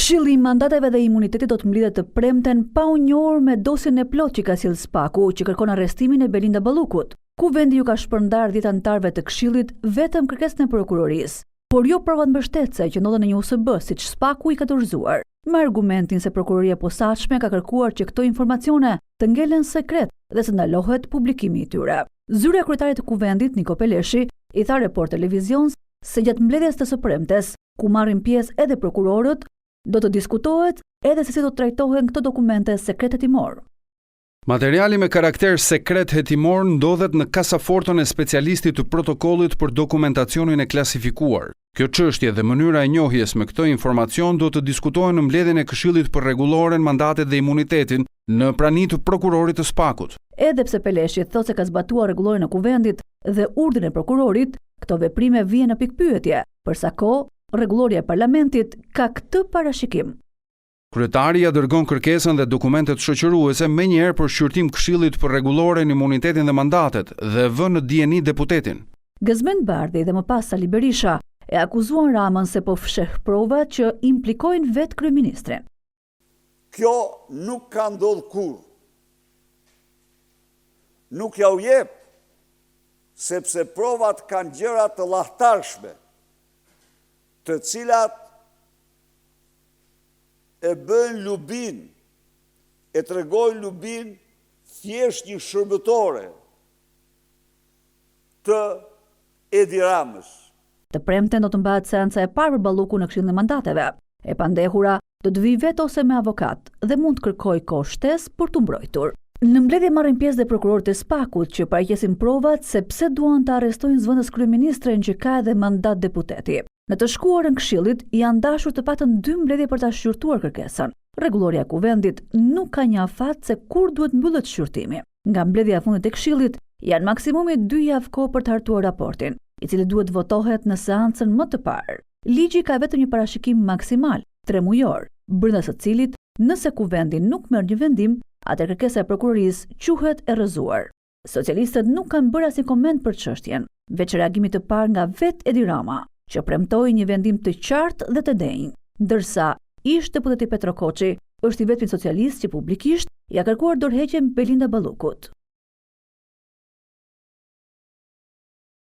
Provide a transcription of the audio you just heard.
Këshilli i mandateve dhe imunitetit do të mblidhet të premten pa u njohur me dosjen e plot që ka sjellë Spaku, që kërkon arrestimin e Belinda Ballukut. Kuvendi ju ka shpërndar 10 anëtarëve të Këshillit vetëm kërkesën e prokurorisë, por jo provat mbështetëse që ndodhen në një USB, siç Spaku i ka dorëzuar, me argumentin se prokuroria e posaçme ka kërkuar që këto informacione të ngelen sekret dhe të ndalohet publikimi i tyre. Zyrja e kryetarit të Kuvendit, Niko Peleshi, i tha Report Televizion se gjatë mbledhjes të së premtes, ku marrin pjesë edhe prokurorët, do të diskutohet edhe se si do të trajtohen këto dokumente sekrete hetimor. Materiali me karakter sekret hetimor ndodhet në kasafortën e specialistit të protokollit për dokumentacionin e klasifikuar. Kjo çështje dhe mënyra e njohjes me këtë informacion do të diskutohen në mbledhjen e Këshillit për Rregulloren, Mandatet dhe Imunitetin në prani të prokurorit të Spakut. Edhe pse Peleshi thotë se ka zbatuar rregulloren e Kuvendit dhe urdhrin e prokurorit, këto veprime vijnë në pikpyetje, për sa kohë rregulloria e Parlamentit ka këtë parashikim. Kryetari ja dërgon kërkesën dhe dokumentet shoqëruese menjëherë për shqyrtim Këshillit për Rregulloren, Imunitetin dhe Mandatet dhe vë në dieni deputetin. Gëzmen Bardhi dhe më pas Sali Berisha e akuzuan Ramën se po fsheh prova që implikojnë vetë kryeministrin. Kjo nuk ka ndodhur kurrë. Nuk ja u jep, sepse provat kanë gjëra të llahtarshme, të cilat e bën Lubin, e tregojnë Lubin thjesht një shërbëtore të Edi Ramës. Të premten do të mbahet seanca e parë për Ballukun në Këshillin e Mandateve. E pandehura do të vijë vetë ose me avokat dhe mund të kërkojë kohë shtesë për t'u mbrojtur. Në mbledhje marrin pjesë dhe prokurorët e Spakut që paraqesin provat se pse duan të arrestojnë zëvendës kryeministren që ka edhe mandat deputeti. Në të shkuarën Këshillit janë dashur të patën 2 mbledhje për ta shqyrtuar kërkesën. Rregulloria e Kuvendit nuk ka një afat se kur duhet mbyllet shqyrtimi. Nga mbledhja e fundit e Këshillit janë maksimumi 2 javë kohë për të hartuar raportin, i cili duhet votohet në seancën më të parë. Ligji ka vetëm një parashikim maksimal, 3 mujor, brenda së cilit, nëse Kuvendi nuk merr një vendim, atë kërkesa e prokurorisë quhet e rrëzuar. Socialistët nuk kanë bërë asnjë koment për çështjen, veç reagimit të parë nga vetë Edi Rama, që premtoi një vendim të qartë dhe të denjë, ndërsa ish deputeti Petro Koçi është i vetmi socialist që publikisht ja kërkuar dorëheqjen Belinda Ballukut.